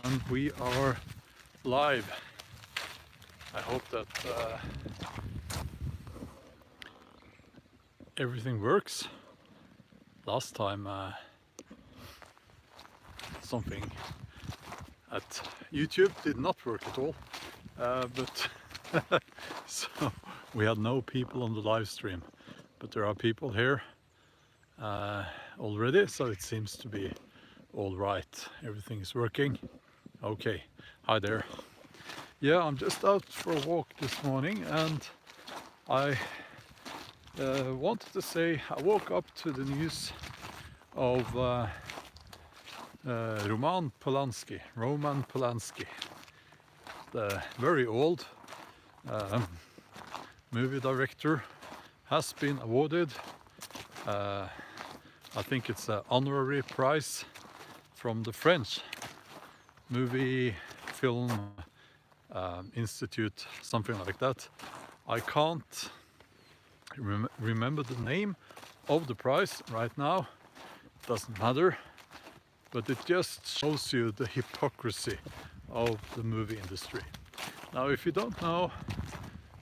and we are live. I hope that everything works. Last time something at YouTube did not work at all, but so we had no people on the live stream, but there are people here already, so it seems to be all right. Everything is working. Okay, hi there. Yeah, I'm just out for a walk this morning, and I wanted to say I woke up to the news of Roman Polanski, the very old movie director, has been awarded, I think it's an honorary prize from the French movie film institute, something like that. I can't remember the name of the prize right now, doesn't matter, but it just shows you the hypocrisy of the movie industry. Now, if you don't know,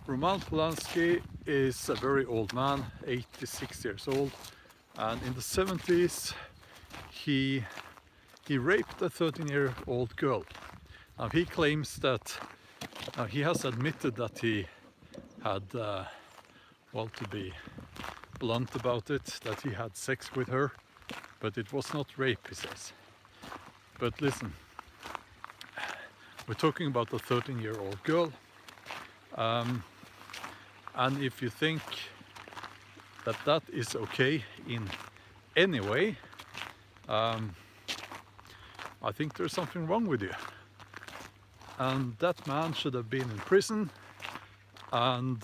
Roman Polanski is a very old man, 86 years old, and in the 70s he raped a 13-year-old girl. Now, he claims that he has admitted that he had, well, to be blunt about it, that he had sex with her, but it was not rape, he says. But listen, we're talking about a 13-year-old girl, and if you think that that is okay in any way, I think there's something wrong with you. And that man should have been in prison, and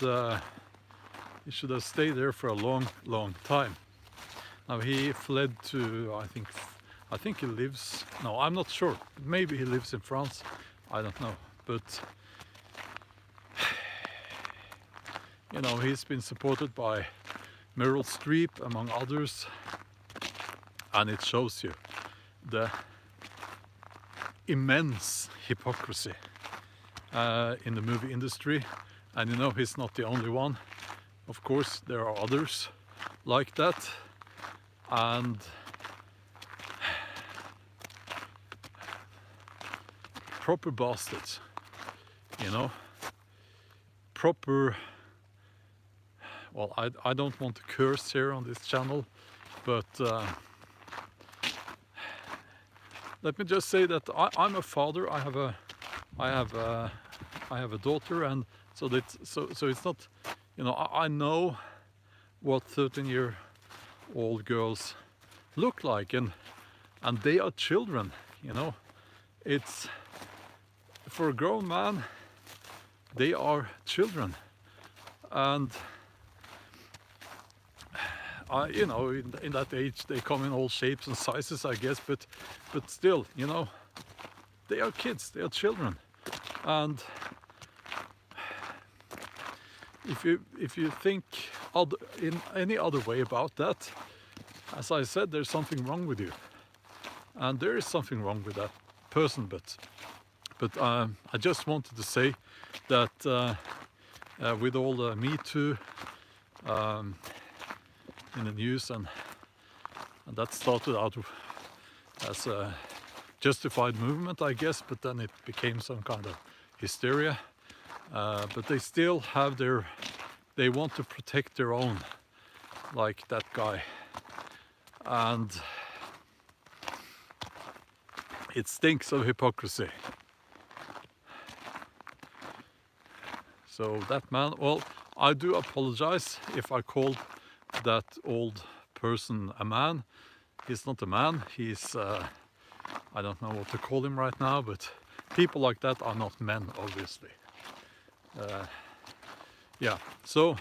he should have stayed there for a long time. Now, he fled to, I think he lives, no, I'm not sure, maybe he lives in France, I don't know, but you know, he's been supported by Meryl Streep among others, and it shows you the immense hypocrisy in the movie industry. And you know, he's not the only one. Of course, there are others like that, and proper bastards, you know, proper, well, I don't want to curse here on this channel, but let me just say that I'm a father. I have a daughter, and so it's not, you know, I know what 13-year-old girls look like, and they are children, you know. It's, for a grown man, they are children, and you know, in that age they come in all shapes and sizes, I guess, but still, you know, they are kids, they are children. And if you think in any other way about that, as I said, there's something wrong with you, and there is something wrong with that person. But I just wanted to say that with all the Me Too in the news, and that started out as a justified movement, I guess, but then it became some kind of hysteria. But they still have they want to protect their own, like that guy, and it stinks of hypocrisy. So that man, well, I do apologize if I called that old person a man. He's not a man, he's I don't know what to call him right now, but people like that are not men, obviously. Yeah, so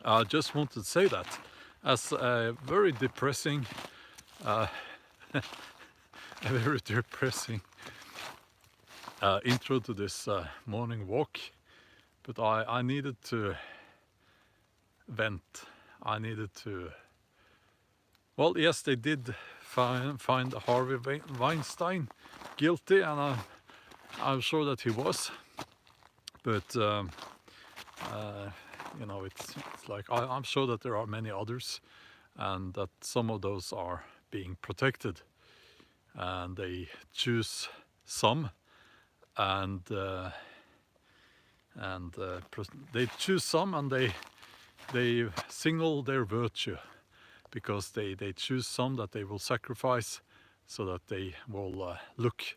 I just wanted to say that as a very depressing intro to this morning walk, but I needed to vent. I needed to, well, yes, they did find Harvey Weinstein guilty, and I'm sure that he was, but you know, it's like I'm sure that there are many others, and that some of those are being protected, and they choose some, and they choose some, and they signal their virtue, because they choose some that they will sacrifice so that they will look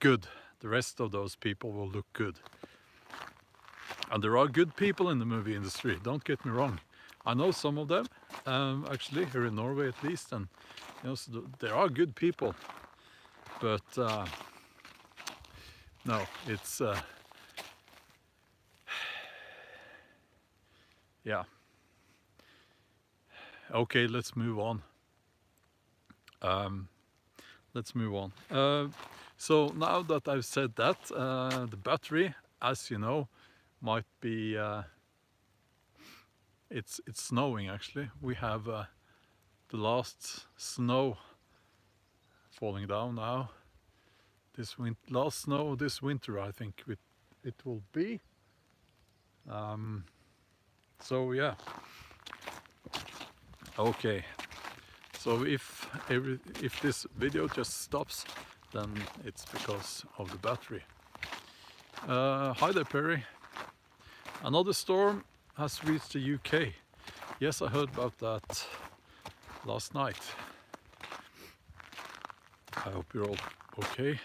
good. The rest of those people will look good. And there are good people in the movie industry, don't get me wrong. I know some of them, actually, here in Norway at least, and you know, so there are good people. But no, it's yeah. Okay, let's move on. Let's move on. So now that I've said that, the battery, as you know, might be. It's snowing actually. We have the last snow falling down now. Last snow this winter, I think it will be. So yeah. Okay. So if this video just stops, then it's because of the battery. Hi there, Perry. Another storm has reached the UK. Yes, I heard about that last night. I hope you're all okay.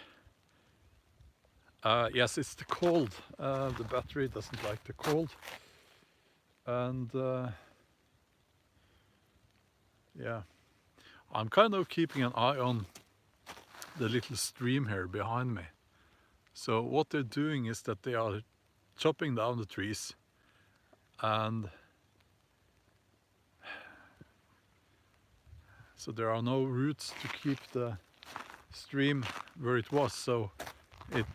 Yes, it's the cold. The battery doesn't like the cold. And yeah, I'm kind of keeping an eye on the little stream here behind me. So what they're doing is that they are chopping down the trees, and so there are no roots to keep the stream where it was, so it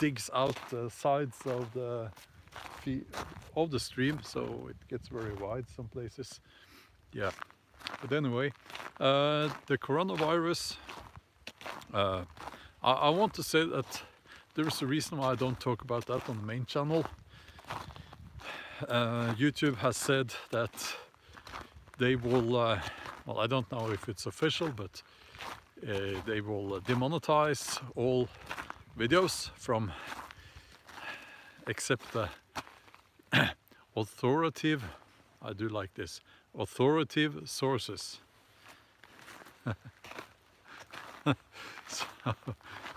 digs out the sides of the stream, so it gets very wide some places. Yeah, but anyway, the coronavirus, I want to say that there's a reason why I don't talk about that on the main channel. YouTube has said that they will, well, I don't know if it's official, but they will demonetize all videos from, except the authoritative, I do like this, authoritative sources.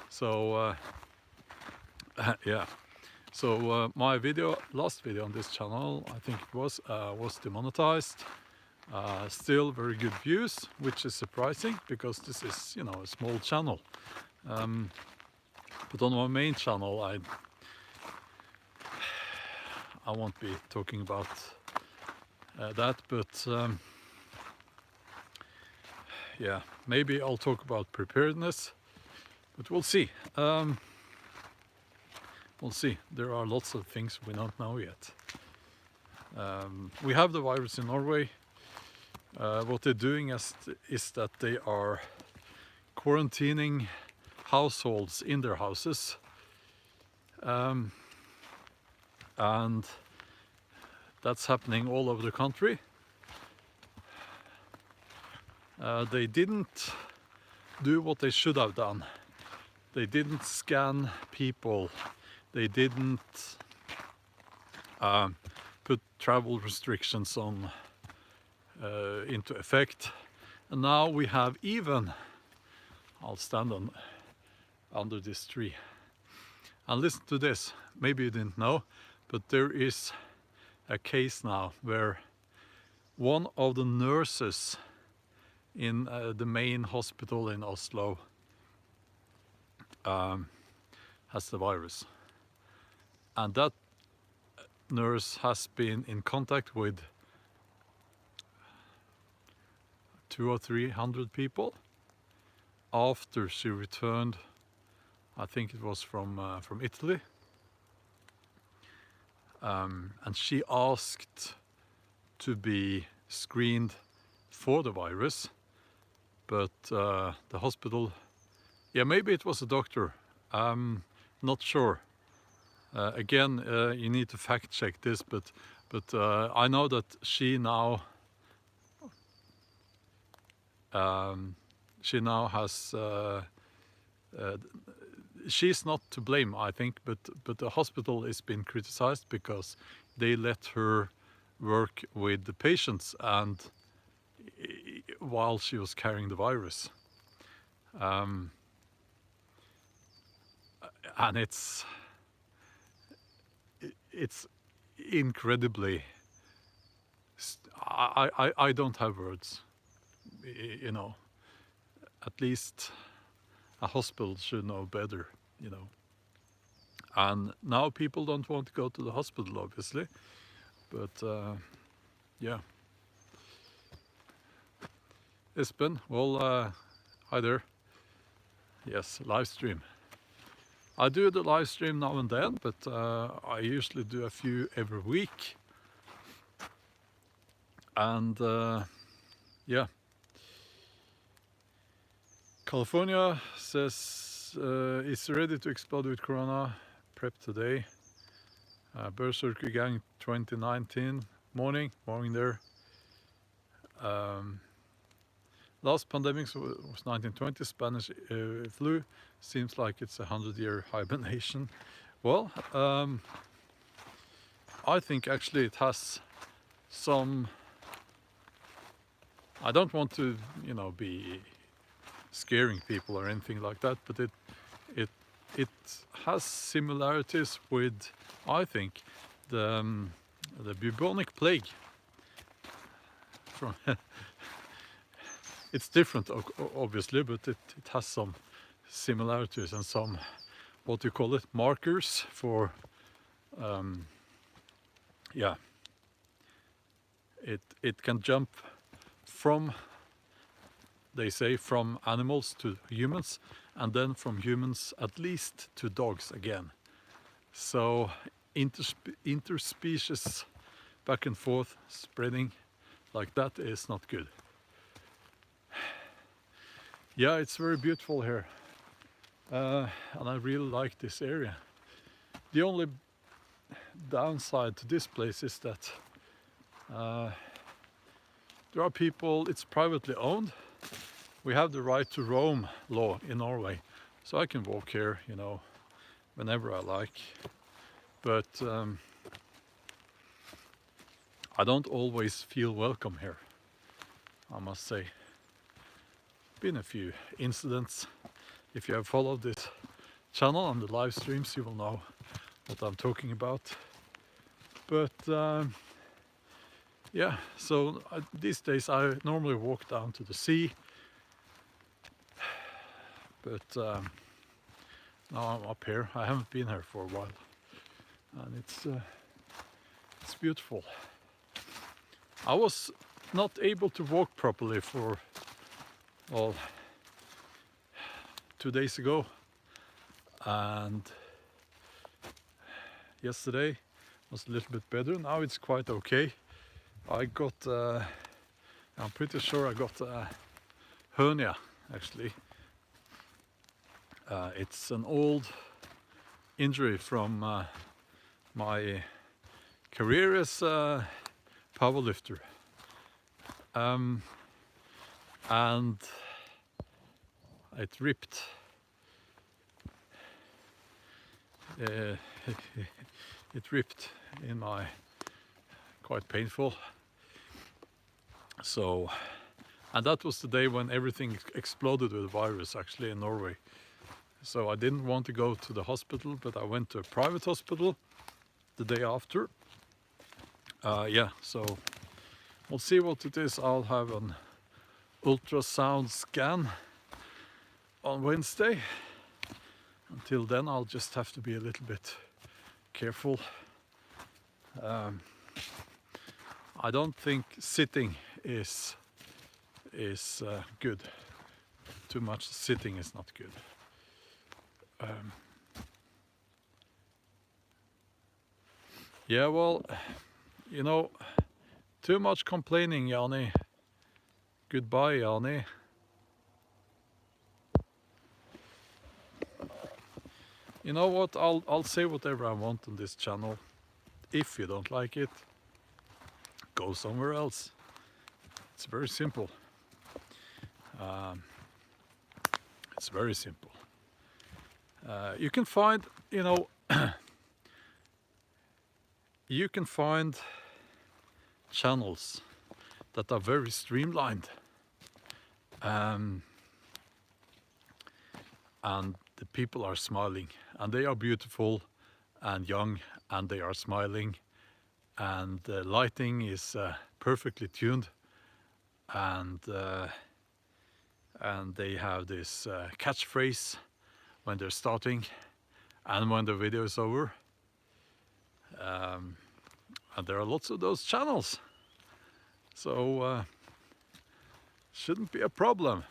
So yeah. So my last video on this channel, I think it was demonetized. Still very good views, which is surprising because this is, you know, a small channel. But on my main channel, I won't be talking about that, but yeah, maybe I'll talk about preparedness, but we'll see. We'll see. There are lots of things we don't know yet. We have the virus in Norway. What they're doing is that they are quarantining households in their houses, and that's happening all over the country. They didn't do what they should have done. They didn't scan people. They didn't put travel restrictions on into effect. And now we have even, I'll stand under this tree and listen to this. Maybe you didn't know, but there is a case now where one of the nurses in the main hospital in Oslo has the virus. And that nurse has been in contact with 200 or 300 people after she returned. I think it was from Italy, and she asked to be screened for the virus, but the hospital, yeah, maybe it was a doctor, I'm not sure. Again, you need to fact check this, but I know that she now has she's not to blame, I think, but the hospital is being criticized because they let her work with the patients and while she was carrying the virus, and it's incredibly. I don't have words. You know, at least a hospital should know better. You know, and now people don't want to go to the hospital, obviously, but yeah. Espen, well, hi there. Yes, live stream. I do the live stream now and then, but I usually do a few every week. And yeah. California says is ready to explode with Corona. Prep today. Berserker Gang 2019 morning there. Last pandemic was 1920, Spanish flu. Seems like it's 100-year hibernation. Well, I think actually it has some. I don't want to, you know, be scaring people or anything like that, but it has similarities with, I think, the bubonic plague. From it's different, obviously, but it has some similarities and some, what do you call it, markers for, yeah. It can jump from, they say, from animals to humans, and then from humans at least to dogs again. So interspecies back and forth spreading like that is not good. Yeah, it's very beautiful here, and I really like this area. The only downside to this place is that there are people, it's privately owned. We have the right to roam law in Norway, so I can walk here, you know, whenever I like. But I don't always feel welcome here, I must say. Been a few incidents. If you have followed this channel and the live streams, you will know what I'm talking about. But yeah, so these days I normally walk down to the sea, but now I'm up here. I haven't been here for a while, and it's beautiful. I was not able to walk properly for, well, 2 days ago, and yesterday was a little bit better. Now it's quite okay. I got, I'm pretty sure I got a hernia, actually. It's an old injury from my career as a powerlifter. And it ripped. It ripped in my, quite painful. So, and that was the day when everything exploded with the virus, actually, in Norway. So I didn't want to go to the hospital, but I went to a private hospital the day after. Yeah, so we'll see what it is. I'll have an ultrasound scan on Wednesday. Until then, I'll just have to be a little bit careful. I don't think sitting is good. Too much sitting is not good. Yeah, well, you know, too much complaining, Jani. Goodbye, Jani. You know what? I'll say whatever I want on this channel. If you don't like it, go somewhere else. It's very simple. It's very simple. You can find, you know, you can find channels that are very streamlined, and the people are smiling, and they are beautiful and young, and they are smiling, and the lighting is perfectly tuned, and they have this catchphrase when they're starting and when the video is over. And there are lots of those channels, so shouldn't be a problem.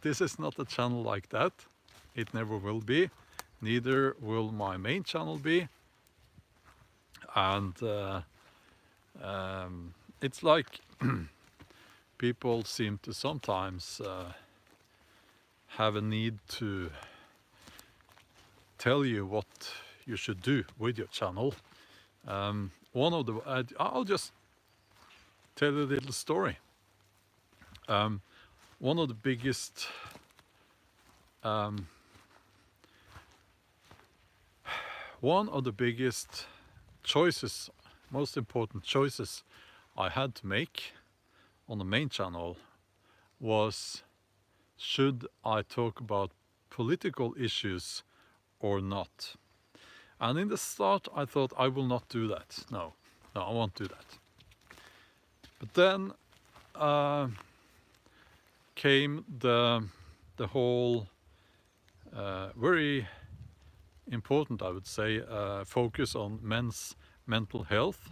This is not a channel like that. It never will be. Neither will my main channel be. And it's like people seem to sometimes have a need to tell you what you should do with your channel. I'll just tell you a little story. One of the biggest choices, most important choices I had to make on the main channel was, should I talk about political issues or not? And in the start I thought, I will not do that. No, I won't do that. But then came the whole very important, I would say, focus on men's mental health,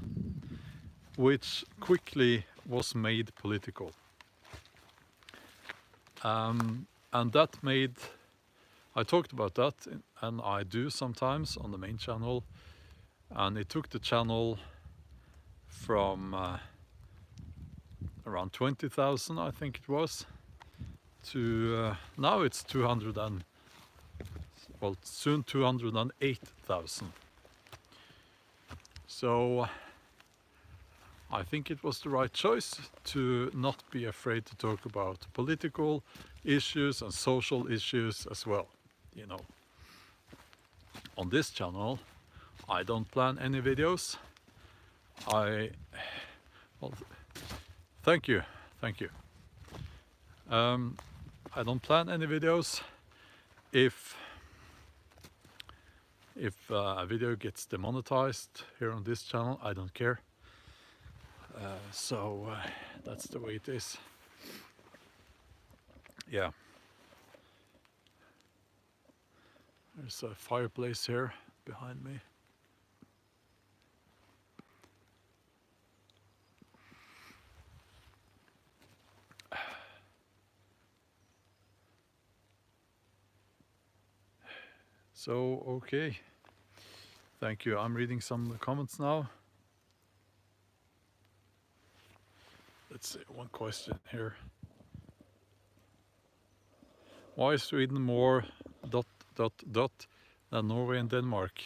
which quickly was made political. And that made, I talked about that, and I do sometimes on the main channel, and it took the channel from around 20,000, I think it was, to now it's 200 and, well, soon 208,000. So I think it was the right choice to not be afraid to talk about political issues and social issues as well. You know, on this channel I don't plan any videos. Well, thank you. I don't plan any videos. If a video gets demonetized here on this channel, I don't care. So that's the way it is. Yeah. There's a fireplace here behind me. So, okay. Thank you. I'm reading some of the comments now. Let's see, one question here. Why is Sweden more ... than Norway and Denmark?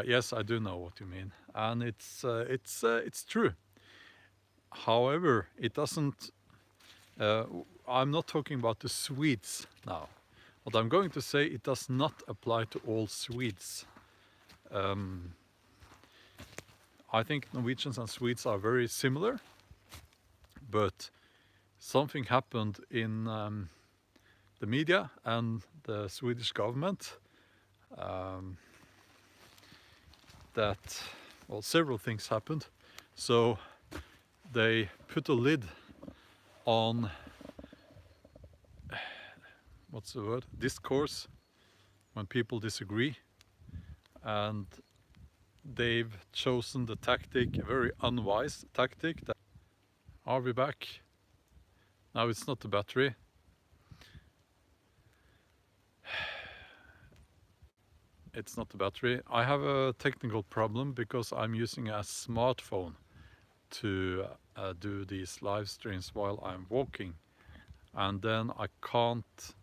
Yes, I do know what you mean, and it's true. However, it doesn't. I'm not talking about the Swedes now. What I'm going to say, it does not apply to all Swedes. I think Norwegians and Swedes are very similar, but something happened in the media and the Swedish government that, well, several things happened. So they put a lid on, what's the word, discourse, when people disagree, and they've chosen the tactic, a very unwise tactic. Are we back? Now it's not the battery. It's not the battery. I have a technical problem because I'm using a smartphone to do these live streams while I'm walking, and then I can't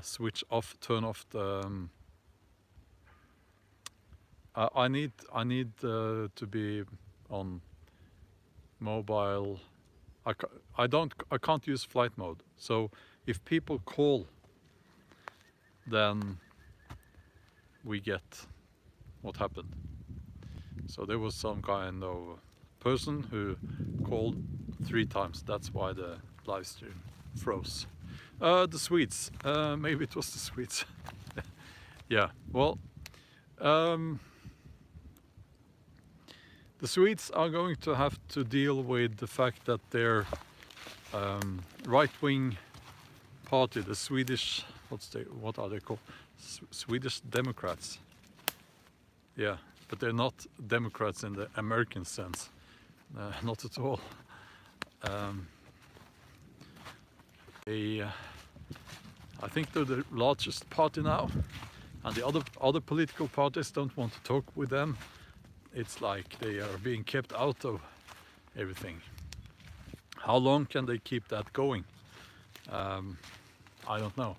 switch off, turn off the. I need to be on mobile. I can't use flight mode. So if people call, then we get what happened. So there was some kind of person who called 3 times. That's why the live stream froze. The Swedes. Maybe it was the Swedes. Yeah. Well. The Swedes are going to have to deal with the fact that their right-wing party, the Swedish, what are they called? Swedish Democrats. Yeah, but they're not Democrats in the American sense, not at all. I think they're the largest party now, and the other political parties don't want to talk with them. It's like they are being kept out of everything. How long can they keep that going? I don't know.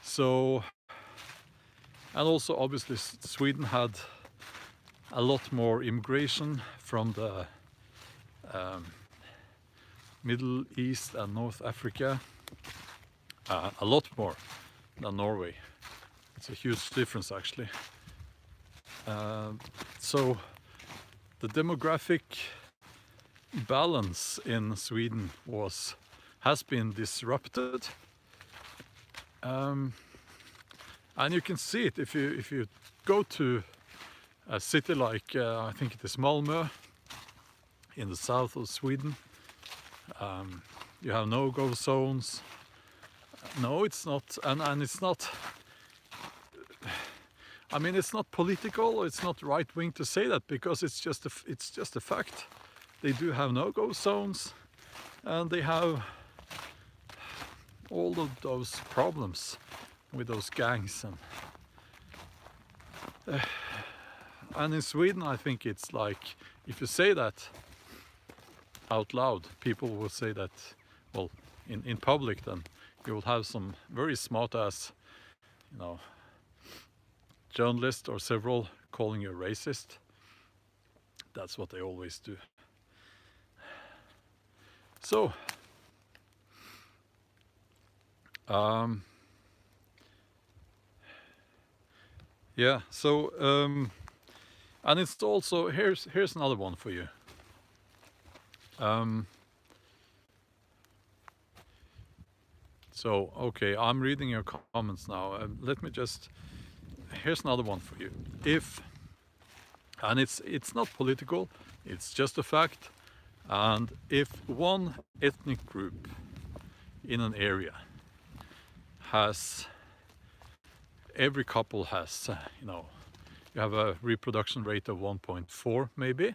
So, and also obviously Sweden had a lot more immigration from the Middle East and North Africa. A lot more than Norway. It's a huge difference actually. So the demographic balance in Sweden has been disrupted, and you can see it if you go to a city like I think it is Malmö in the south of Sweden. You have no-go zones. No, it's not, and it's not. I mean, it's not political, it's not right-wing to say that, because it's just a fact. They do have no-go zones, and they have all of those problems with those gangs. And in Sweden, I think it's like, if you say that out loud, people will say that, well, in public, then you will have some very smart-ass, you know, journalist or several calling you a racist. That's what they always do. So, yeah. So, and it's also here's another one for you. So, okay, I'm reading your comments now. Let me just. Here's another one for you. And it's not political, it's just a fact. And if one ethnic group in an area has, every couple has, you know, you have a reproduction rate of 1.4 maybe,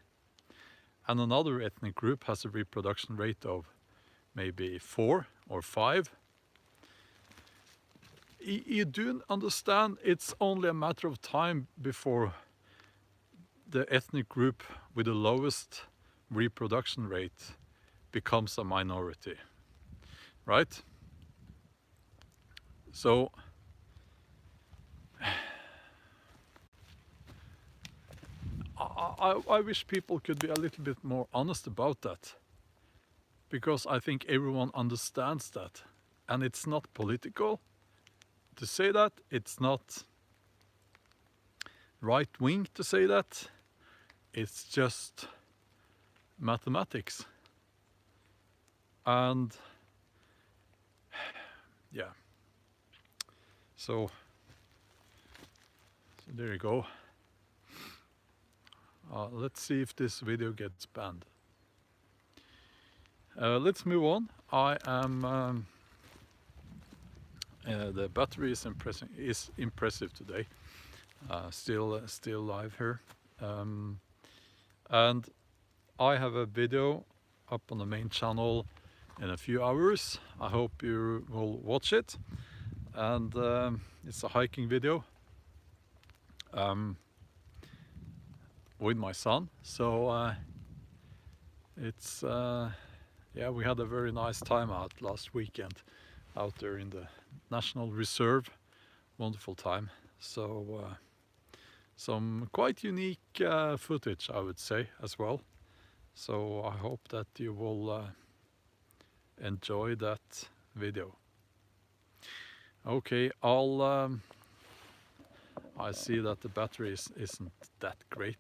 and another ethnic group has a reproduction rate of maybe 4 or 5, you do understand it's only a matter of time before the ethnic group with the lowest reproduction rate becomes a minority, right? So I wish people could be a little bit more honest about that, because I think everyone understands that, and it's not political to say that, it's not right-wing to say that, it's just mathematics. And yeah, so there you go. Let's see if this video gets banned. Let's move on. I am the battery is impressive today. Still live here, and I have a video up on the main channel in a few hours. I hope you will watch it, and it's a hiking video with my son. So it's yeah, we had a very nice time out last weekend. out there in the National Reserve. Wonderful time. So some quite unique footage, I would say, as well. So I hope that you will enjoy that video. Okay, I see that the battery isn't that great.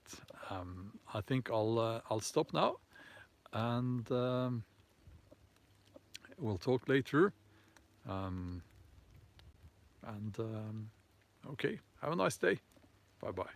I think I'll stop now, and we'll talk later. Okay, have a nice day. Bye bye.